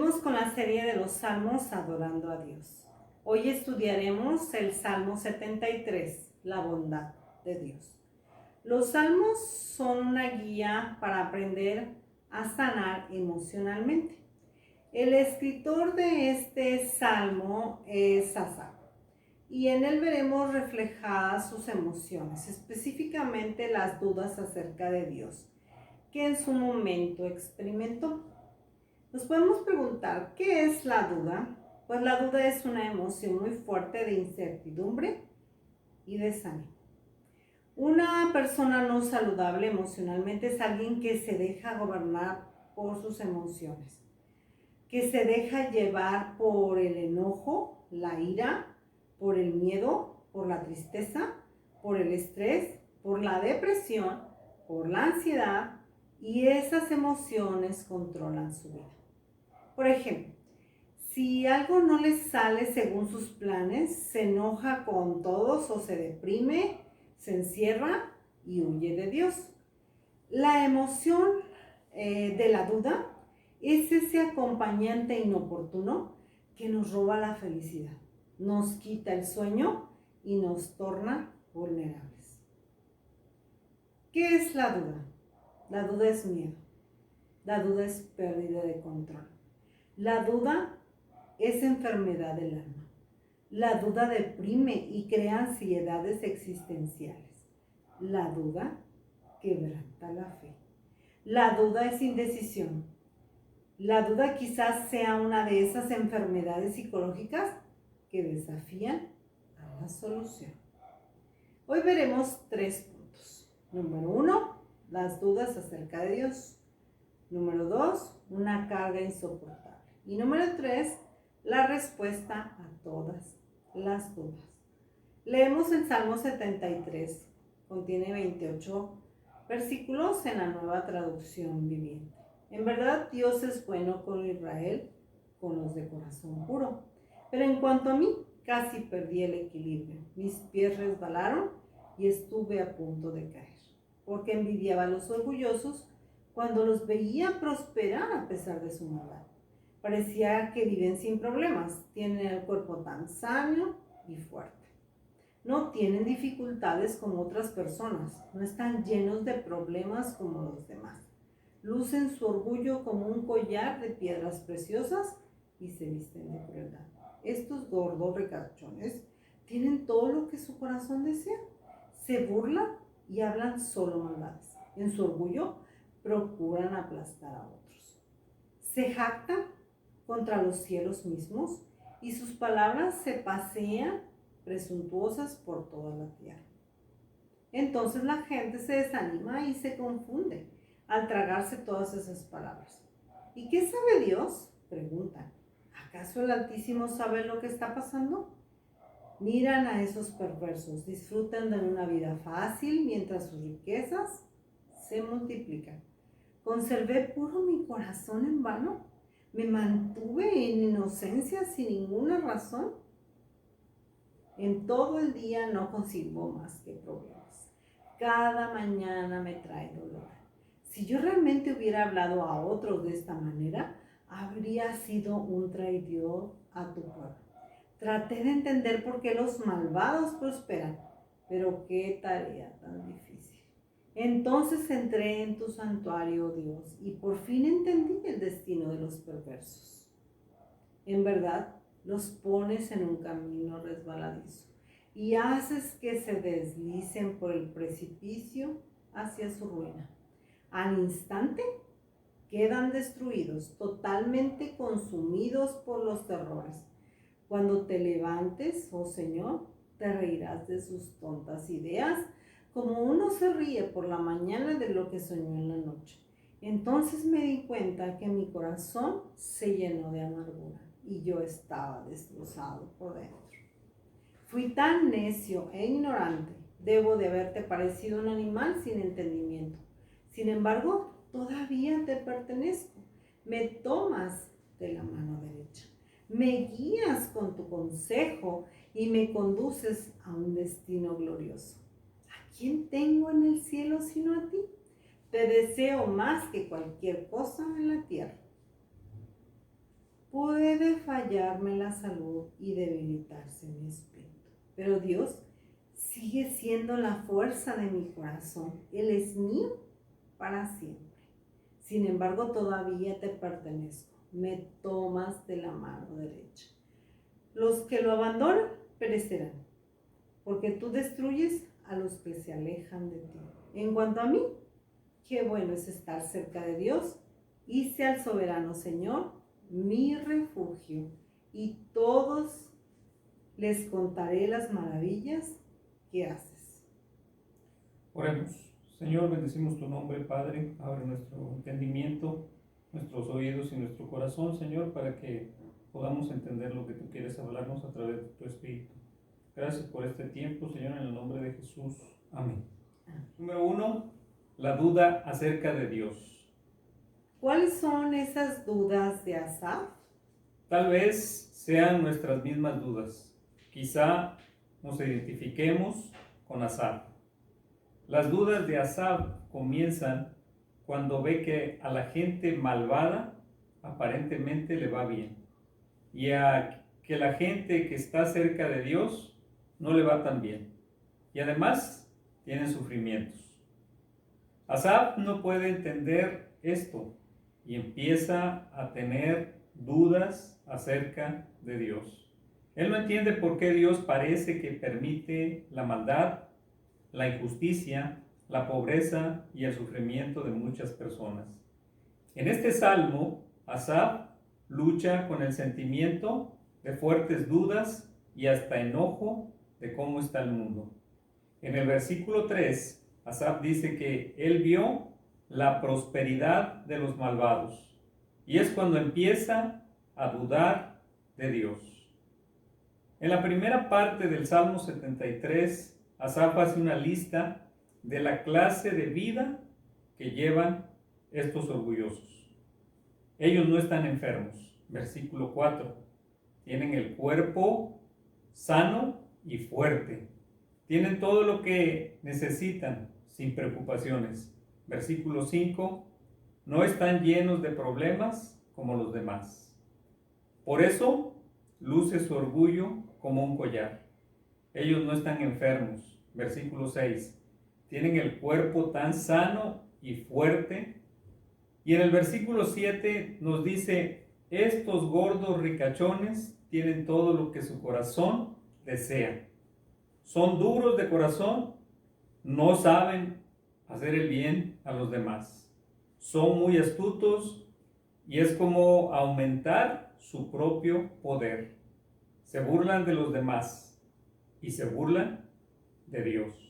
Seguimos con la serie de los Salmos adorando a Dios. Hoy estudiaremos el Salmo 73, la bondad de Dios. Los salmos son una guía para aprender a sanar emocionalmente. El escritor de este salmo es Asaf, y en él veremos reflejadas sus emociones, específicamente las dudas acerca de Dios, que en su momento experimentó. Nos podemos preguntar, ¿qué es la duda? Pues la duda es una emoción muy fuerte de incertidumbre y desánimo. Una persona no saludable emocionalmente es alguien que se deja gobernar por sus emociones, que se deja llevar por el enojo, la ira, por el miedo, por la tristeza, por el estrés, por la depresión, por la ansiedad, y esas emociones controlan su vida. Por ejemplo, si algo no le sale según sus planes, se enoja con todos o se deprime, se encierra y huye de Dios. La emoción de la duda es ese acompañante inoportuno que nos roba la felicidad, nos quita el sueño y nos torna vulnerables. ¿Qué es la duda? La duda es miedo. La duda es pérdida de control. La duda es enfermedad del alma. La duda deprime y crea ansiedades existenciales. La duda quebranta la fe. La duda es indecisión. La duda quizás sea una de esas enfermedades psicológicas que desafían a la solución. Hoy veremos 3 puntos. Número 1, las dudas acerca de Dios. Número 2, una carga insoportable. Y número 3, la respuesta a todas las dudas. Leemos el Salmo 73, contiene 28 versículos en la Nueva Traducción Viviente. En verdad, Dios es bueno con Israel, con los de corazón puro. Pero en cuanto a mí, casi perdí el equilibrio. Mis pies resbalaron y estuve a punto de caer, porque envidiaba a los orgullosos cuando los veía prosperar a pesar de su maldad. Parecía que viven sin problemas, tienen el cuerpo tan sano y fuerte. No tienen dificultades como otras personas, no están llenos de problemas como los demás. Lucen su orgullo como un collar de piedras preciosas y se visten de crueldad. Estos gordos ricachones tienen todo lo que su corazón desea. Se burlan y hablan solo maldades. En su orgullo procuran aplastar a otros. Se jactan contra los cielos mismos y sus palabras se pasean presuntuosas por toda la tierra. Entonces la gente se desanima y se confunde al tragarse todas esas palabras. ¿Y qué sabe Dios?, preguntan. ¿Acaso el Altísimo sabe lo que está pasando? Miran a esos perversos, disfrutan de una vida fácil mientras sus riquezas se multiplican. ¿Conservé puro mi corazón en vano? ¿Me mantuve en inocencia sin ninguna razón? En todo el día no consigo más que problemas. Cada mañana me trae dolor. Si yo realmente hubiera hablado a otros de esta manera, habría sido un traidor a tu pueblo. Traté de entender por qué los malvados prosperan, pero qué tarea tan difícil. Entonces entré en tu santuario, Dios, y por fin entendí el destino de los perversos. En verdad, los pones en un camino resbaladizo y haces que se deslicen por el precipicio hacia su ruina. Al instante quedan destruidos, totalmente consumidos por los terrores. Cuando te levantes, oh Señor, te reirás de sus tontas ideas, como uno se ríe por la mañana de lo que soñó en la noche. Entonces me di cuenta que mi corazón se llenó de amargura y yo estaba destrozado por dentro. Fui tan necio e ignorante, debo de haberte parecido un animal sin entendimiento. Sin embargo, todavía te pertenezco. Me tomas de la mano derecha, me guías con tu consejo y me conduces a un destino glorioso. ¿A quién tengo en el cielo sino a ti? Te deseo más que cualquier cosa en la tierra. Puede fallarme la salud y debilitarse mi espíritu, pero Dios sigue siendo la fuerza de mi corazón. Él es mío para siempre. Sin embargo, todavía te pertenezco. Me tomas de la mano derecha. Los que lo abandonan perecerán, porque tú destruyes a los que se alejan de ti. En cuanto a mí, qué bueno es estar cerca de Dios. Hice al soberano Señor mi refugio, y todos les contaré las maravillas que haces. Oremos. Señor, bendecimos tu nombre, Padre. Abre nuestro entendimiento, nuestros oídos y nuestro corazón, Señor, para que podamos entender lo que tú quieres hablarnos a través de tu Espíritu. Gracias por este tiempo, Señor, en el nombre de Jesús. Amén. Número 1, la duda acerca de Dios. ¿Cuáles son esas dudas de Asaf? Tal vez sean nuestras mismas dudas. Quizá nos identifiquemos con Asaf. Las dudas de Asaf comienzan cuando ve que a la gente malvada aparentemente le va bien, y a que la gente que está cerca de Dios no le va tan bien, y además tienen sufrimientos. Asaf no puede entender esto y empieza a tener dudas acerca de Dios. Él no entiende por qué Dios parece que permite la maldad, la injusticia, la pobreza y el sufrimiento de muchas personas. En este salmo, Asaf lucha con el sentimiento de fuertes dudas y hasta enojo de cómo está el mundo. En el versículo 3, Asaf dice que él vio la prosperidad de los malvados, y es cuando empieza a dudar de Dios. En la primera parte del Salmo 73, Asaf hace una lista de la clase de vida que llevan estos orgullosos. Ellos no están enfermos. Versículo 4. Tienen el cuerpo sano y fuerte. Tienen todo lo que necesitan sin preocupaciones. Versículo 5. No están llenos de problemas como los demás. Por eso luce su orgullo como un collar. Ellos no están enfermos. Versículo 6. Tienen el cuerpo tan sano y fuerte. Y en el versículo 7 nos dice, estos gordos ricachones tienen todo lo que su corazón desea. Son duros de corazón, no saben hacer el bien a los demás. Son muy astutos y es como aumentar su propio poder. Se burlan de los demás y se burlan de Dios.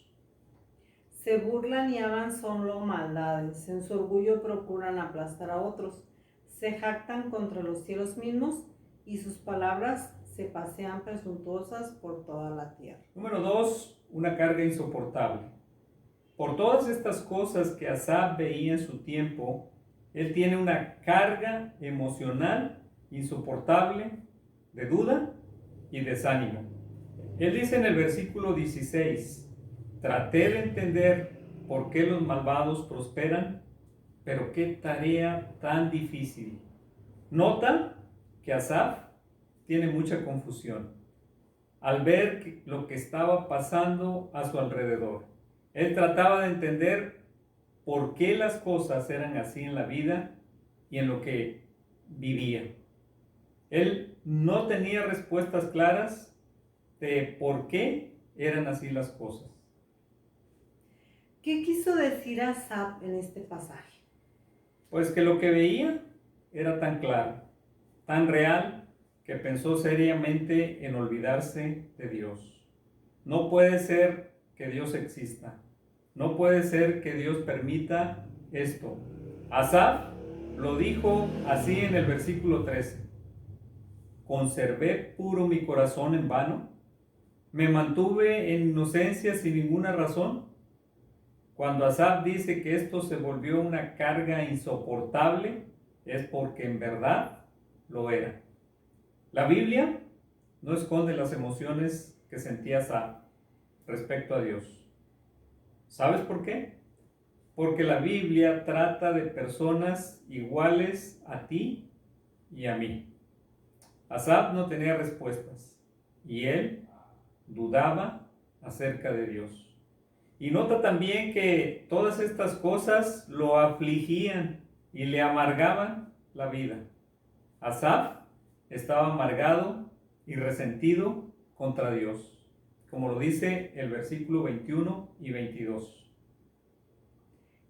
Se burlan y hablan solo maldades. En su orgullo procuran aplastar a otros. Se jactan contra los cielos mismos y sus palabras se pasean presuntuosas por toda la tierra. Número 2, una carga insoportable. Por todas estas cosas que Asaf veía en su tiempo, él tiene una carga emocional insoportable de duda y desánimo. Él dice en el versículo 16, traté de entender por qué los malvados prosperan, pero qué tarea tan difícil. Nota que Asaf tiene mucha confusión al ver lo que estaba pasando a su alrededor. Él trataba de entender por qué las cosas eran así en la vida y en lo que vivía. Él no tenía respuestas claras de por qué eran así las cosas. ¿Qué quiso decir Asaf en este pasaje? Pues que lo que veía era tan claro, tan real, que pensó seriamente en olvidarse de Dios. No puede ser que Dios exista. No puede ser que Dios permita esto. Asaf lo dijo así en el versículo 13. ¿Conservé puro mi corazón en vano? ¿Me mantuve en inocencia sin ninguna razón? Cuando Asaf dice que esto se volvió una carga insoportable, es porque en verdad lo era. La Biblia no esconde las emociones que sentía Asaf respecto a Dios. ¿Sabes por qué? Porque la Biblia trata de personas iguales a ti y a mí. Asaf no tenía respuestas y él dudaba acerca de Dios. Y nota también que todas estas cosas lo afligían y le amargaban la vida. Asaf estaba amargado y resentido contra Dios, como lo dice el versículo 21 y 22.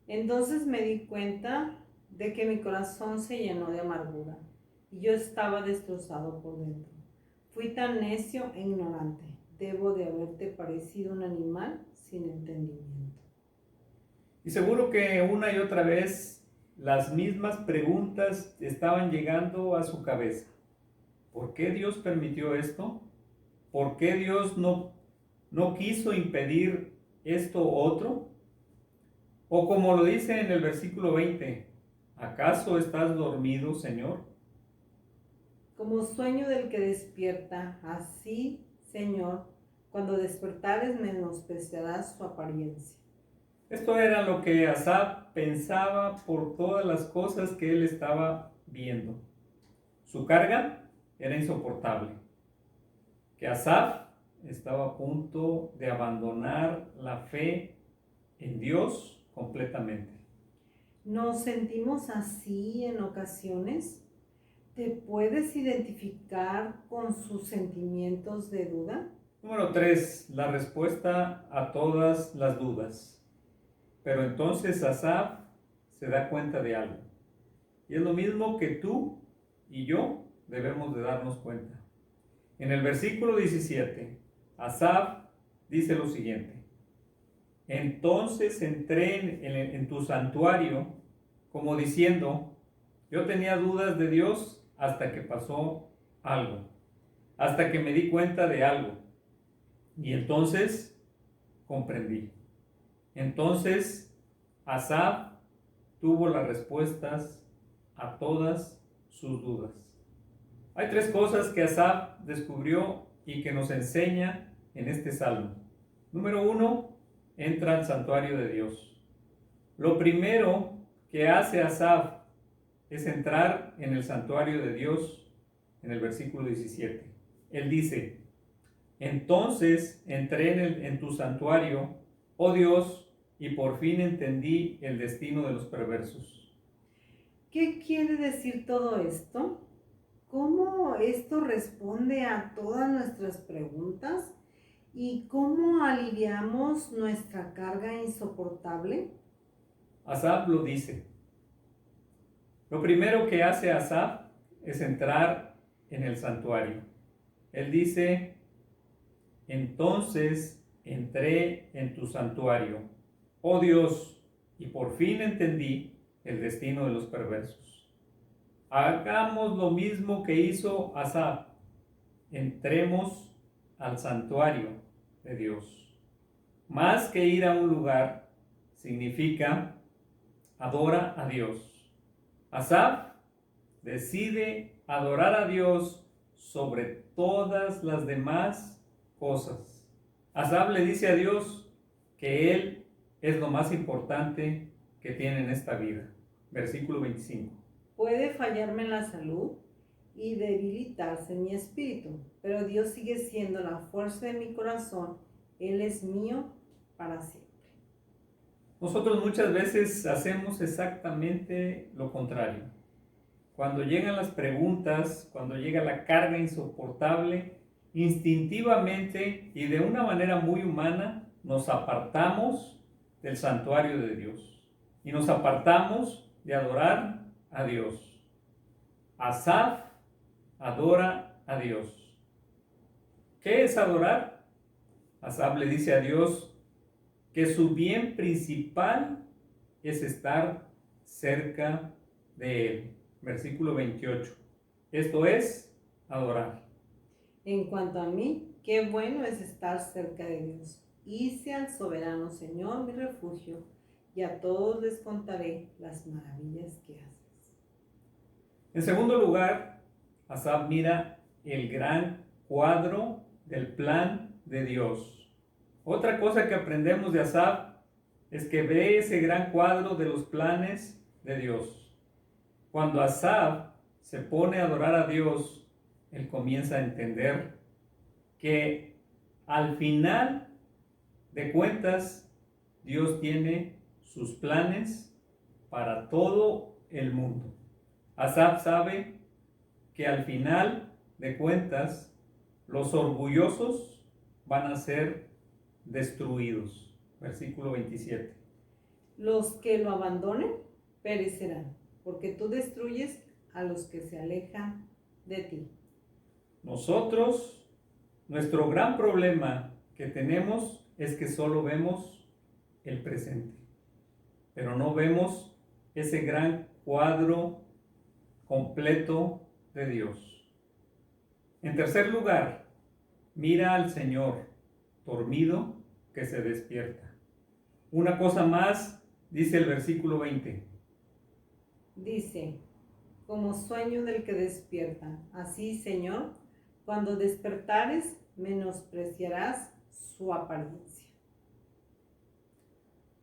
Entonces me di cuenta de que mi corazón se llenó de amargura y yo estaba destrozado por dentro. Fui tan necio e ignorante. Debo de haberte parecido un animal sin entendimiento. Y seguro que una y otra vez las mismas preguntas estaban llegando a su cabeza. ¿Por qué Dios permitió esto? ¿Por qué Dios no quiso impedir esto u otro? O como lo dice en el versículo 20, ¿acaso estás dormido, Señor? Como sueño del que despierta, así, Señor, cuando despertares menospreciarás su apariencia. Esto era lo que Asaf pensaba por todas las cosas que él estaba viendo. Su carga era insoportable. Que Asaf estaba a punto de abandonar la fe en Dios completamente. ¿Nos sentimos así en ocasiones? ¿Te puedes identificar con sus sentimientos de duda? Número 3, la respuesta a todas las dudas. Pero entonces Asaf se da cuenta de algo. Y es lo mismo que tú y yo debemos de darnos cuenta. En el versículo 17, Asaf dice lo siguiente. Entonces entré en tu santuario como diciendo, yo tenía dudas de Dios hasta que pasó algo, hasta que me di cuenta de algo. Y entonces comprendí. Entonces Asaf tuvo las respuestas a todas sus dudas. Hay 3 cosas que Asaf descubrió y que nos enseña en este salmo. Número 1, entra al santuario de Dios. Lo primero que hace Asaf es entrar en el santuario de Dios en el versículo 17. Él dice, entonces entré en tu santuario, oh Dios, y por fin entendí el destino de los perversos. ¿Qué quiere decir todo esto? ¿Cómo esto responde a todas nuestras preguntas? ¿Y cómo aliviamos nuestra carga insoportable? Asaf lo dice. Lo primero que hace Asaf es entrar en el santuario. Él dice, entonces entré en tu santuario, oh Dios, y por fin entendí el destino de los perversos. Hagamos lo mismo que hizo Asaf. Entremos al santuario de Dios. Más que ir a un lugar, significa adora a Dios. Asaf decide adorar a Dios sobre todas las demás cosas. Asaf le dice a Dios que Él es lo más importante que tiene en esta vida. Versículo 25. Puede fallarme la salud y debilitarse mi espíritu, pero Dios sigue siendo la fuerza de mi corazón. Él es mío para siempre. Nosotros muchas veces hacemos exactamente lo contrario. Cuando llegan las preguntas, cuando llega la carga insoportable, instintivamente y de una manera muy humana nos apartamos del santuario de Dios y nos apartamos de adorar a Dios. Asaf adora a Dios. ¿Qué es adorar? Asaf le dice a Dios que su bien principal es estar cerca de Él. Versículo 28. Esto es adorar. En cuanto a mí, qué bueno es estar cerca de Dios. Hice al soberano Señor mi refugio, y a todos les contaré las maravillas que haces. En segundo lugar, Asaf mira el gran cuadro del plan de Dios. Otra cosa que aprendemos de Asaf es que ve ese gran cuadro de los planes de Dios. Cuando Asaf se pone a adorar a Dios, él comienza a entender que al final de cuentas Dios tiene sus planes para todo el mundo. Asaf sabe que al final de cuentas los orgullosos van a ser destruidos. Versículo 27. Los que lo abandonen perecerán, porque tú destruyes a los que se alejan de ti. Nosotros, nuestro gran problema que tenemos es que solo vemos el presente, pero no vemos ese gran cuadro completo de Dios. En tercer lugar, mira al Señor dormido que se despierta. Una cosa más, dice el versículo 20. Dice, como sueño del que despierta, así, Señor, cuando despertares, menospreciarás su apariencia.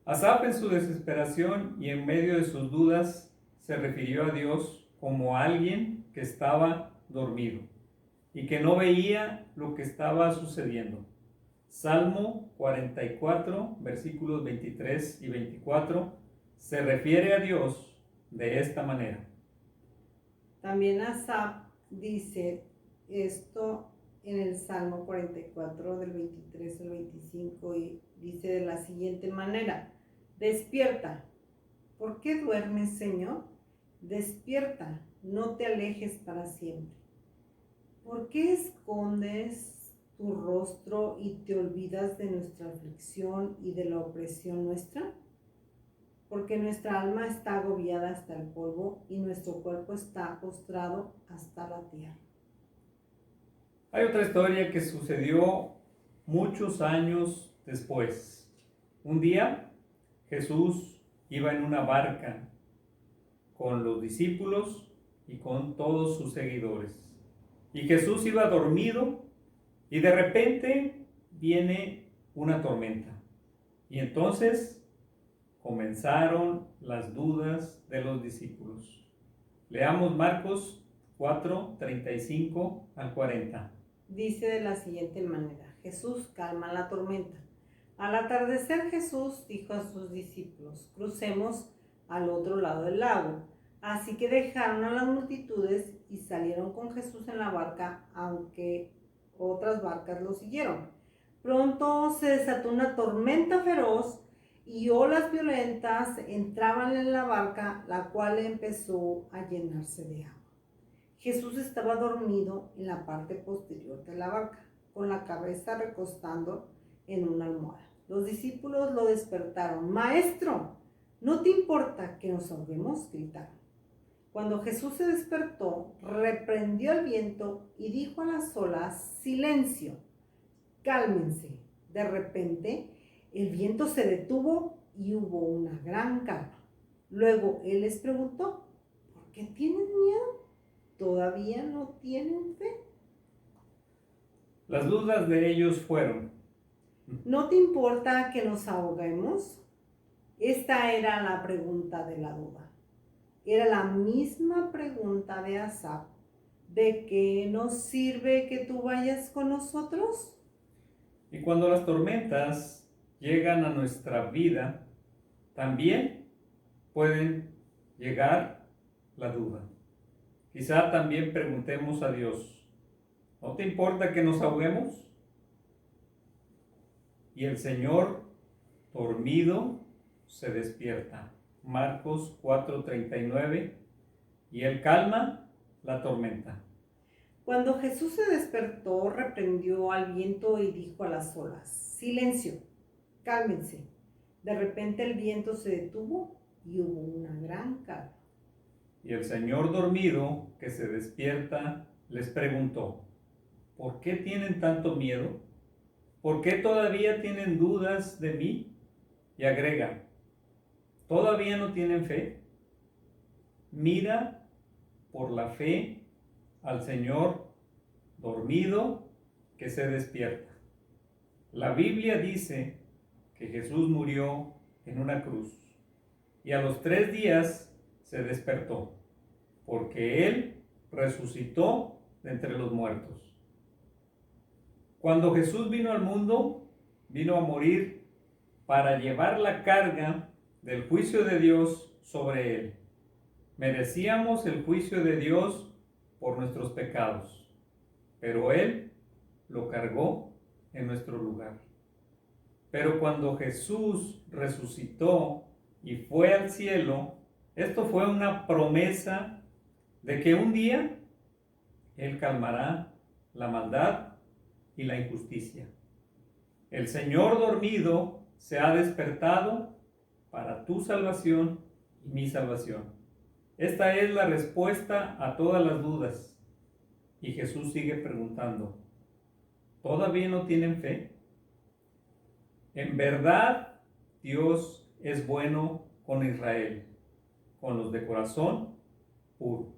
Asaf en su desesperación y en medio de sus dudas se refirió a Dios como alguien que estaba dormido y que no veía lo que estaba sucediendo. Salmo 44, versículos 23 y 24, se refiere a Dios de esta manera. También Asaf dice esto en el Salmo 44 del 23 al 25 y dice de la siguiente manera: despierta, ¿por qué duermes, Señor? Despierta, no te alejes para siempre. ¿Por qué escondes tu rostro y te olvidas de nuestra aflicción y de la opresión nuestra? Porque nuestra alma está agobiada hasta el polvo y nuestro cuerpo está postrado hasta la tierra. Hay otra historia que sucedió muchos años después. Un día Jesús iba en una barca con los discípulos y con todos sus seguidores. Y Jesús iba dormido y de repente viene una tormenta. Y entonces comenzaron las dudas de los discípulos. Leamos Marcos 4, 35 al 40. Dice de la siguiente manera: Jesús calma la tormenta. Al atardecer Jesús dijo a sus discípulos: crucemos al otro lado del lago. Así que dejaron a las multitudes y salieron con Jesús en la barca, aunque otras barcas lo siguieron. Pronto se desató una tormenta feroz y olas violentas entraban en la barca, la cual empezó a llenarse de agua. Jesús estaba dormido en la parte posterior de la barca, con la cabeza recostando en una almohada. Los discípulos lo despertaron. Maestro, ¿no te importa que nos ahoguemos?, gritaron. Cuando Jesús se despertó, reprendió el viento y dijo a las olas: silencio, cálmense. De repente, el viento se detuvo y hubo una gran calma. Luego él les preguntó: ¿por qué tienen miedo? ¿Todavía no tienen fe? Las dudas de ellos fueron: ¿no te importa que nos ahoguemos? Esta era la pregunta de la duda. Era la misma pregunta de Asaf: ¿de qué nos sirve que tú vayas con nosotros? Y cuando las tormentas llegan a nuestra vida, también pueden llegar la duda. Quizá también preguntemos a Dios: ¿no te importa que nos ahoguemos? Y el Señor, dormido, se despierta. Marcos 4:39, y él calma la tormenta. Cuando Jesús se despertó, reprendió al viento y dijo a las olas: silencio, cálmense. De repente el viento se detuvo y hubo una gran calma. Y el Señor dormido, que se despierta, les preguntó: ¿por qué tienen tanto miedo? ¿Por qué todavía tienen dudas de mí? Y agrega: ¿todavía no tienen fe? Mira por la fe al Señor dormido que se despierta. La Biblia dice que Jesús murió en una cruz y a los 3 días se despertó, porque Él resucitó de entre los muertos. Cuando Jesús vino al mundo, vino a morir para llevar la carga del juicio de Dios sobre él. Merecíamos el juicio de Dios por nuestros pecados, pero Él lo cargó en nuestro lugar. Pero cuando Jesús resucitó y fue al cielo, esto fue una promesa de que un día Él calmará la maldad y la injusticia. El Señor dormido se ha despertado para tu salvación y mi salvación. Esta es la respuesta a todas las dudas. Y Jesús sigue preguntando, ¿todavía no tienen fe? En verdad, Dios es bueno con Israel, con los de corazón puro.